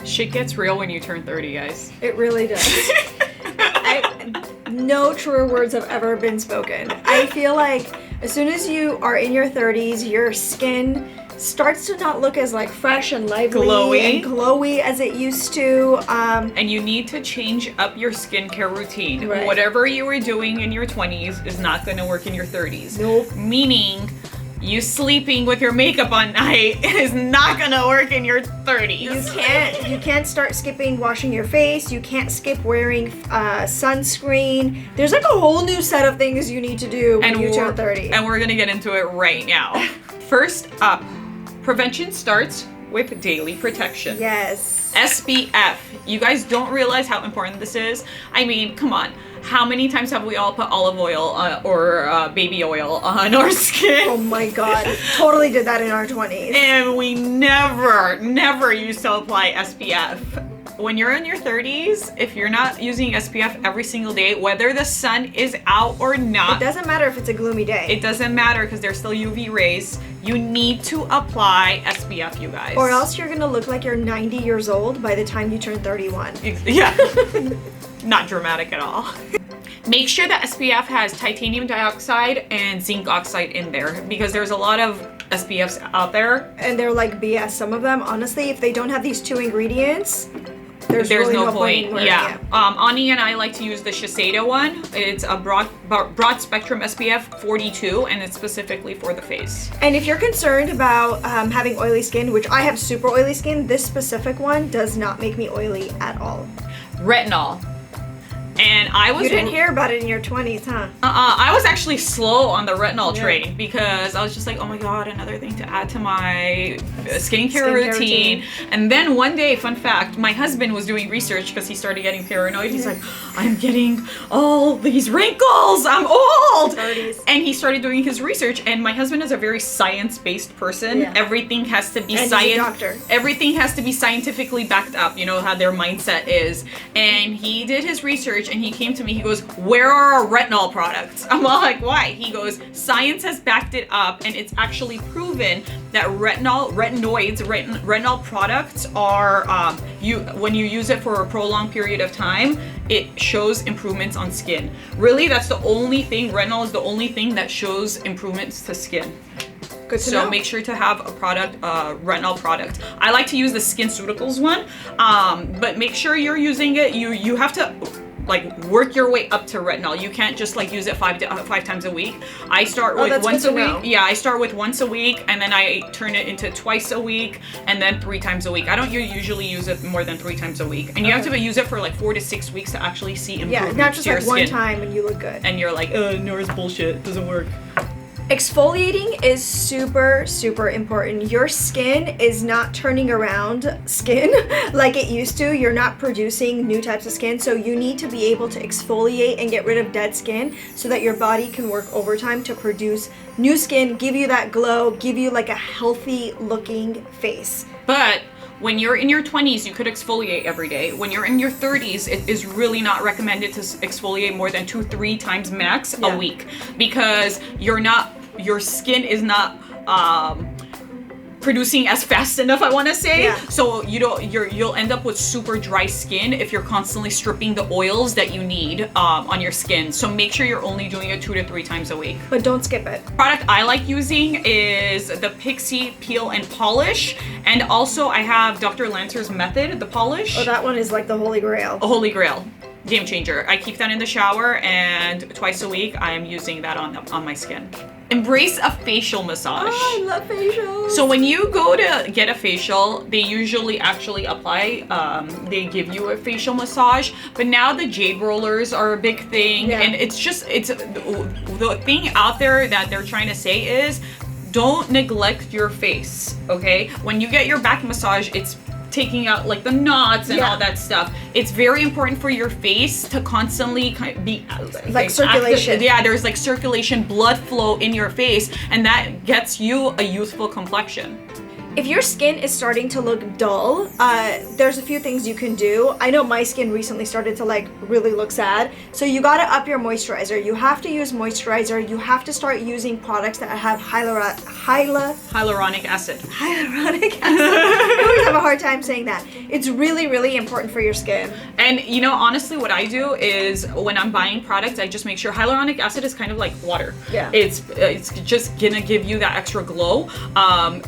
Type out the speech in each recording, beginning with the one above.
Shit gets real when you turn 30, guys. It really does. No truer words have ever been spoken. I feel like as soon as you are in your 30s, your skin starts to not look as like fresh and lively and glowy as it used to. And you need to change up your skincare routine. Right. Whatever you were doing in your 20s is not going to work in your 30s. Nope. Meaning, you sleeping with your makeup on night is not going to work in your 30s. You can't start skipping washing your face. You can't skip wearing sunscreen. There's like a whole new set of things you need to do when you turn 30. And we're going to get into it right now. First up, prevention starts with daily protection. Yes. SPF. You guys don't realize how important this is. I mean, come on. How many times have we all put olive oil or baby oil on our skin? Oh my god. Totally did that in our 20s. And we never used to apply SPF. When you're in your 30s, if you're not using SPF every single day, whether the sun is out or not. It doesn't matter if it's a gloomy day. It doesn't matter because there's still UV rays. You need to apply SPF, you guys. Or else you're going to look like you're 90 years old by the time you turn 31. Yeah. Not dramatic at all. Make sure that SPF has titanium dioxide and zinc oxide in there because there's a lot of SPFs out there. And they're like BS. Some of them, honestly, if they don't have these 2 ingredients, there's really no point. Yeah. Ani and I like to use the Shiseido one. It's a broad spectrum SPF 42 and it's specifically for the face. And if you're concerned about having oily skin, which I have super oily skin, this specific one does not make me oily at all. Retinol. And I was... You didn't hear about it in your 20s, huh? I was actually slow on the retinol train because I was just like, oh my god, another thing to add to my skincare routine. And then one day, fun fact, my husband was doing research because he started getting paranoid. He's like, I'm getting all these wrinkles. I'm old. 30s. And he started doing his research. And my husband is a very science-based person. Yeah. Everything has to be He's a doctor. Everything has to be scientifically backed up. You know how their mindset is. And he did his research. And he came to me, he goes, where are our retinol products? I'm all like, why? He goes, science has backed it up and it's actually proven that retinol products are, when you use it for a prolonged period of time, it shows improvements on skin. Really, that's the only thing, retinol is the only thing that shows improvements to skin. Good to know. So make sure to have a product, retinol product. I like to use the SkinCeuticals one, but make sure you're using it. You have to like work your way up to retinol. You can't just like use it five times a week. I start with once a week. Yeah, I start with once a week and then I turn it into twice a week and then 3 times a week. I don't usually use it more than 3 times a week. And you have to use it for like 4 to 6 weeks to actually see improvements. Yeah, not just to your like one skin. time and you look good. And you're like, no, it's bullshit. It doesn't work. Exfoliating is super, super important. Your skin is not turning around skin like it used to. You're not producing new types of skin. So you need to be able to exfoliate and get rid of dead skin so that your body can work overtime to produce new skin, give you that glow, give you like a healthy looking face. But when you're in your 20s, you could exfoliate every day. When you're in your 30s, it is really not recommended to exfoliate more than 2-3 times max a week because your skin is not producing as fast enough, I want to say. Yeah. So you'll end up with super dry skin if you're constantly stripping the oils that you need on your skin. So make sure you're only doing it 2 to 3 times a week. But don't skip it. Product I like using is the Pixie Peel and Polish, and also I have Dr. Lancer's Method, the polish. Oh, that one is like the holy grail. A holy grail. Game changer. I keep that in the shower and twice a week I am using that on my skin. Embrace a facial massage. Oh, I love facials. So when you go to get a facial, they usually actually apply, they give you a facial massage, but now the jade rollers are a big thing. And it's the thing out there that they're trying to say is don't neglect your face, okay? When you get your back massage, it's taking out like the knots and all that stuff. It's very important for your face to constantly be like circulation. Active. Yeah, there's like circulation, blood flow in your face, and that gets you a youthful complexion. If your skin is starting to look dull, there's a few things you can do. I know my skin recently started to like really look sad. So you gotta up your moisturizer. You have to use moisturizer. You have to start using products that have hyaluronic acid. Hyaluronic acid. I always have a hard time saying that. It's really, really important for your skin. And you know, honestly, what I do is when I'm buying products, I just make sure hyaluronic acid is kind of like water. Yeah. It's just gonna give you that extra glow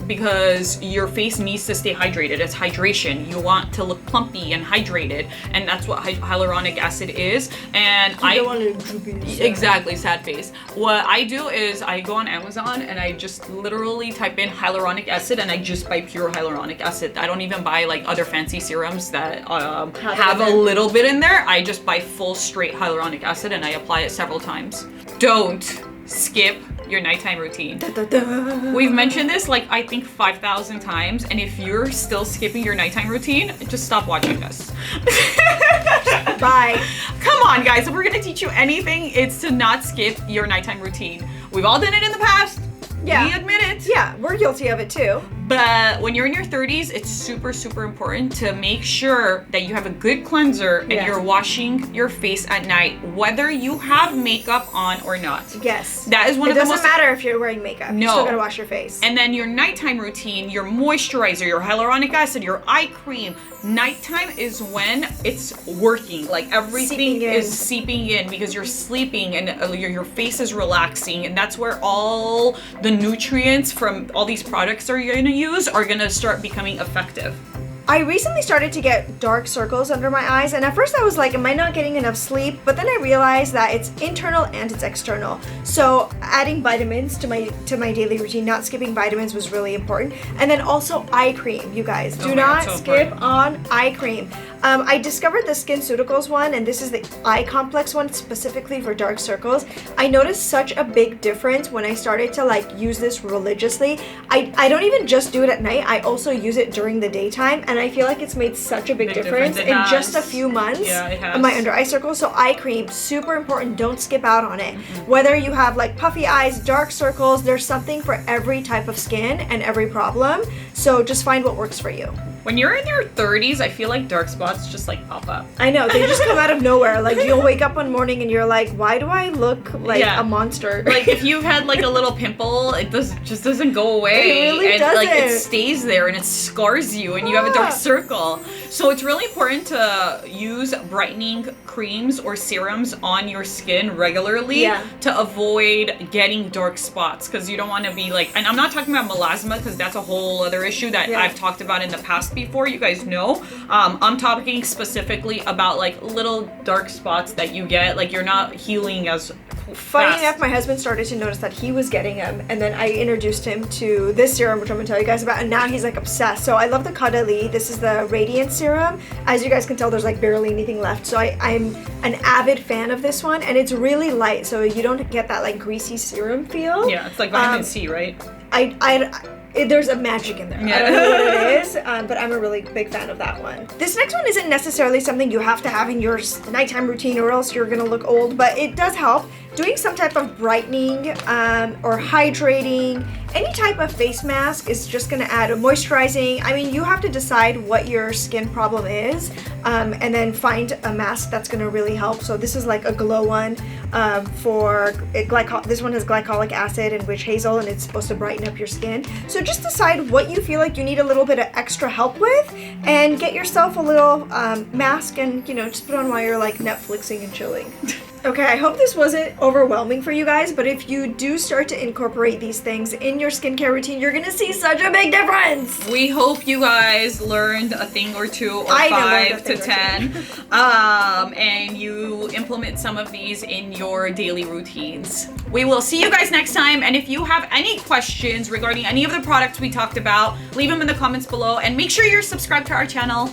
because your face needs to stay hydrated. It's hydration. You want to look plumpy and hydrated, and that's what hyaluronic acid is. And I don't want to droopy. Exactly, sad face. What I do is I go on Amazon and I just literally type in hyaluronic acid and I just buy pure hyaluronic acid. I don't even buy like other fancy serums that have a little bit in there. I just buy full straight hyaluronic acid and I apply it several times. Don't skip your nighttime routine. We've mentioned this like I think 5,000 times, and if you're still skipping your nighttime routine, just stop watching us. Bye. Come on, guys. If we're gonna teach you anything, it's to not skip your nighttime routine. We've all done it in the past. Yeah. We admit it. Yeah, we're guilty of it too. But when you're in your 30s, it's super, super important to make sure that you have a good cleanser and you're washing your face at night, whether you have makeup on or not. Yes. That is one of the most... It doesn't matter if you're wearing makeup. No. You still gotta wash your face. And then your nighttime routine, your moisturizer, your hyaluronic acid, your eye cream. Nighttime is when it's working. Like everything is seeping in because you're sleeping and your face is relaxing. And that's where all the nutrients from all these products are going to use are going to start becoming effective. I recently started to get dark circles under my eyes, and at first I was like, am I not getting enough sleep? But then I realized that it's internal and it's external. So adding vitamins to my daily routine, not skipping vitamins, was really important. And then also eye cream, you guys. Do not skip on eye cream. I discovered the SkinCeuticals one, and this is the eye complex one specifically for dark circles. I noticed such a big difference when I started to like use this religiously. I don't even just do it at night. I also use it during the daytime, and I feel like it's made such a big difference in just a few months on my under eye circles. So eye cream, super important. Don't skip out on it. Whether you have like puffy eyes, dark circles, there's something for every type of skin and every problem. So just find what works for you. When you're in your 30s, I feel like dark spots just like pop up. I know, they just come out of nowhere. Like you'll wake up one morning and you're like, why do I look like a monster? Like if you've had like a little pimple, it just doesn't go away. It really doesn't. Like it stays there and it scars you and you have a dark circle. So it's really important to use brightening creams or serums on your skin regularly to avoid getting dark spots, because you don't want to be like, and I'm not talking about melasma because that's a whole other issue that I've talked about in the past before, you guys know. I'm talking specifically about like little dark spots that you get, like you're not healing as Funny enough, my husband started to notice that he was getting them, and then I introduced him to this serum, which I'm gonna tell you guys about, and now he's like obsessed. So I love the Caudalie. This is the Radiant Serum. As you guys can tell, there's like barely anything left. So I'm an avid fan of this one, and it's really light, so you don't get that like greasy serum feel. Yeah, it's like vitamin C, right? There's a magic in there. I don't know what it is, but I'm a really big fan of that one. This next one isn't necessarily something you have to have in your nighttime routine or else you're gonna look old, but it does help. Doing some type of brightening or hydrating, any type of face mask is just gonna add a moisturizing. I mean, you have to decide what your skin problem is and then find a mask that's gonna really help. So this is like a glow one this one has glycolic acid and witch hazel, and it's supposed to brighten up your skin. So just decide what you feel like you need a little bit of extra help with and get yourself a little mask and, you know, just put on while you're like Netflixing and chilling. Okay, I hope this wasn't overwhelming for you guys, but if you do start to incorporate these things in your skincare routine, you're gonna see such a big difference. We hope you guys learned a thing or two, or 5 to 10, and you implement some of these in your daily routines. We will see you guys next time, and if you have any questions regarding any of the products we talked about, leave them in the comments below, and make sure you're subscribed to our channel.